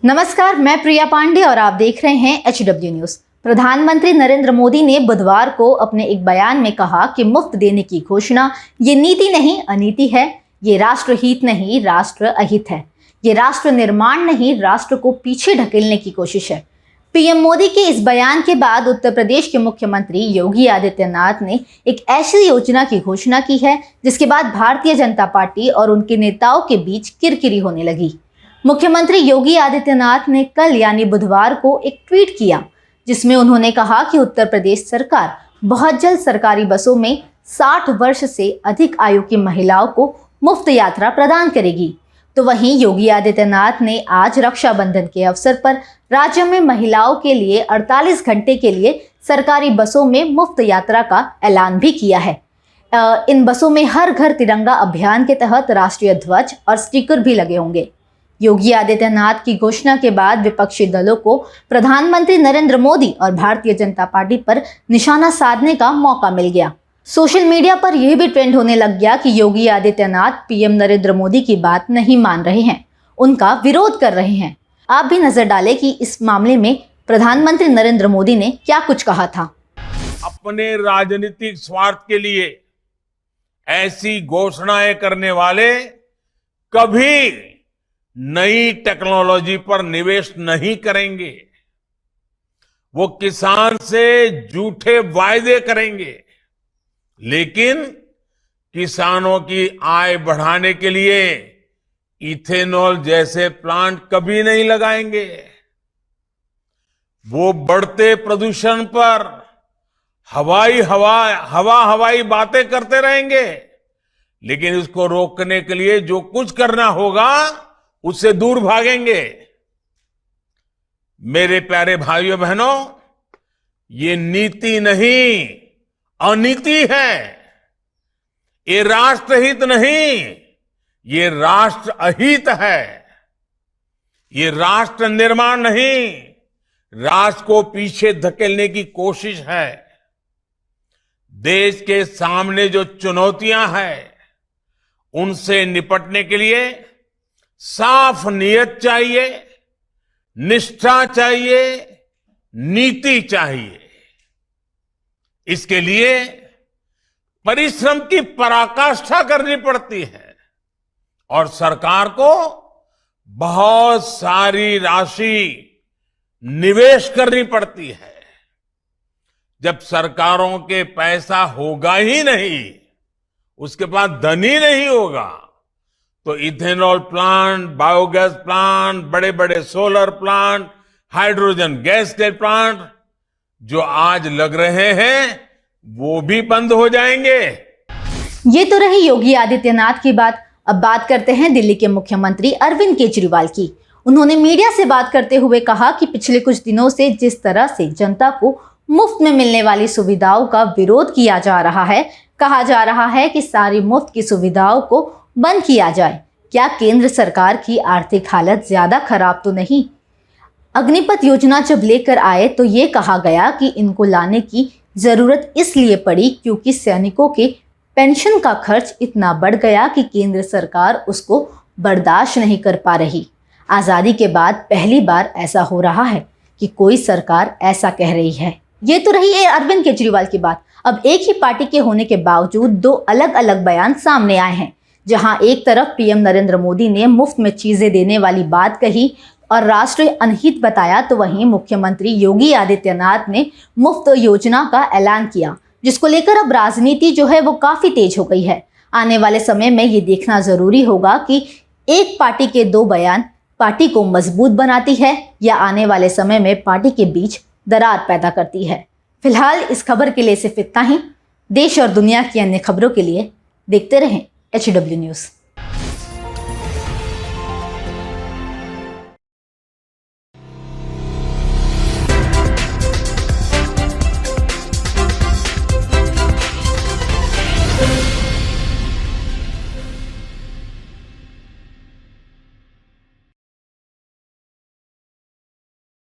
नमस्कार, मैं प्रिया पांडे और आप देख रहे हैं HW न्यूज। प्रधानमंत्री नरेंद्र मोदी ने बुधवार को अपने एक बयान में कहा कि मुफ्त देने की घोषणा ये नीति नहीं अनीति है, ये राष्ट्रहित नहीं राष्ट्र अहित है, ये राष्ट्र निर्माण नहीं राष्ट्र को पीछे ढकेलने की कोशिश है। पीएम मोदी के इस बयान के बाद उत्तर प्रदेश के मुख्यमंत्री योगी आदित्यनाथ ने एक ऐसी योजना की घोषणा की है जिसके बाद भारतीय जनता पार्टी और उनके नेताओं के बीच किरकिरी होने लगी। मुख्यमंत्री योगी आदित्यनाथ ने कल यानी बुधवार को एक ट्वीट किया जिसमें उन्होंने कहा कि उत्तर प्रदेश सरकार बहुत जल्द सरकारी बसों में 60 वर्ष से अधिक आयु की महिलाओं को मुफ्त यात्रा प्रदान करेगी। तो वहीं योगी आदित्यनाथ ने आज रक्षाबंधन के अवसर पर राज्य में महिलाओं के लिए 48 घंटे के लिए सरकारी बसों में मुफ्त यात्रा का ऐलान भी किया है। इन बसों में हर घर तिरंगा अभियान के तहत राष्ट्रीय ध्वज और स्टिकर भी लगे होंगे। योगी आदित्यनाथ की घोषणा के बाद विपक्षी दलों को प्रधानमंत्री नरेंद्र मोदी और भारतीय जनता पार्टी पर निशाना साधने का मौका मिल गया। सोशल मीडिया पर यह भी ट्रेंड होने लग गया कि योगी आदित्यनाथ पीएम नरेंद्र मोदी की बात नहीं मान रहे हैं, उनका विरोध कर रहे हैं। आप भी नजर डालें कि इस मामले में प्रधानमंत्री नरेंद्र मोदी ने क्या कुछ कहा था। अपने राजनीतिक स्वार्थ के लिए ऐसी घोषणाएं करने वाले कभी नई टेक्नोलॉजी पर निवेश नहीं करेंगे। वो किसान से झूठे वायदे करेंगे, लेकिन किसानों की आय बढ़ाने के लिए इथेनॉल जैसे प्लांट कभी नहीं लगाएंगे। वो बढ़ते प्रदूषण पर हवाई बातें करते रहेंगे, लेकिन उसको रोकने के लिए जो कुछ करना होगा उससे दूर भागेंगे। मेरे प्यारे भाइयों बहनों, ये नीति नहीं अनीति है, ये राष्ट्रहित नहीं, ये राष्ट्र अहित है, ये राष्ट्र निर्माण नहीं, राष्ट्र को पीछे धकेलने की कोशिश है। देश के सामने जो चुनौतियां हैं, उनसे निपटने के लिए साफ नीयत चाहिए, निष्ठा चाहिए, नीति चाहिए। इसके लिए परिश्रम की पराकाष्ठा करनी पड़ती है और सरकार को बहुत सारी राशि निवेश करनी पड़ती है। जब सरकारों के पैसा होगा ही नहीं, उसके पास धन ही नहीं होगा, तो इथेनॉल प्लांट, बायोगैस प्लांट, बड़े बड़े सोलर प्लांट, हाइड्रोजन गैस के प्लांट जो आज लग रहे हैं वो भी बंद हो जाएंगे। ये तो रही योगी आदित्यनाथ की बात। अब बात करते हैं दिल्ली के मुख्यमंत्री अरविंद केजरीवाल की। उन्होंने मीडिया से बात करते हुए कहा कि पिछले कुछ दिनों से जिस तरह से जनता को मुफ्त में मिलने वाली सुविधाओं का विरोध किया जा रहा है, कहा जा रहा है कि सारी मुफ्त की सुविधाओं को बंद किया जाए। क्या केंद्र सरकार की आर्थिक हालत ज्यादा खराब तो नहीं? अग्निपथ योजना जब लेकर आए तो ये कहा गया कि इनको लाने की जरूरत इसलिए पड़ी क्योंकि सैनिकों के पेंशन का खर्च इतना बढ़ गया कि केंद्र सरकार उसको बर्दाश्त नहीं कर पा रही। आजादी के बाद पहली बार ऐसा हो रहा है कि कोई सरकार ऐसा कह रही है। ये तो रही अरविंद केजरीवाल की बात। अब एक ही पार्टी के होने के बावजूद दो अलग अलग बयान सामने आए हैं। जहां एक तरफ पीएम नरेंद्र मोदी ने मुफ्त में चीजें देने वाली बात कही और राष्ट्र अनहित बताया, तो वहीं मुख्यमंत्री योगी आदित्यनाथ ने मुफ्त योजना का ऐलान किया, जिसको लेकर अब राजनीति जो है वो काफी तेज हो गई है। आने वाले समय में ये देखना जरूरी होगा कि एक पार्टी के दो बयान पार्टी को मजबूत बनाती है या आने वाले समय में पार्टी के बीच दरार पैदा करती है। फिलहाल इस खबर के लिए सिर्फ इतना ही। देश और दुनिया की अन्य खबरों के लिए देखते रहें HW न्यूज।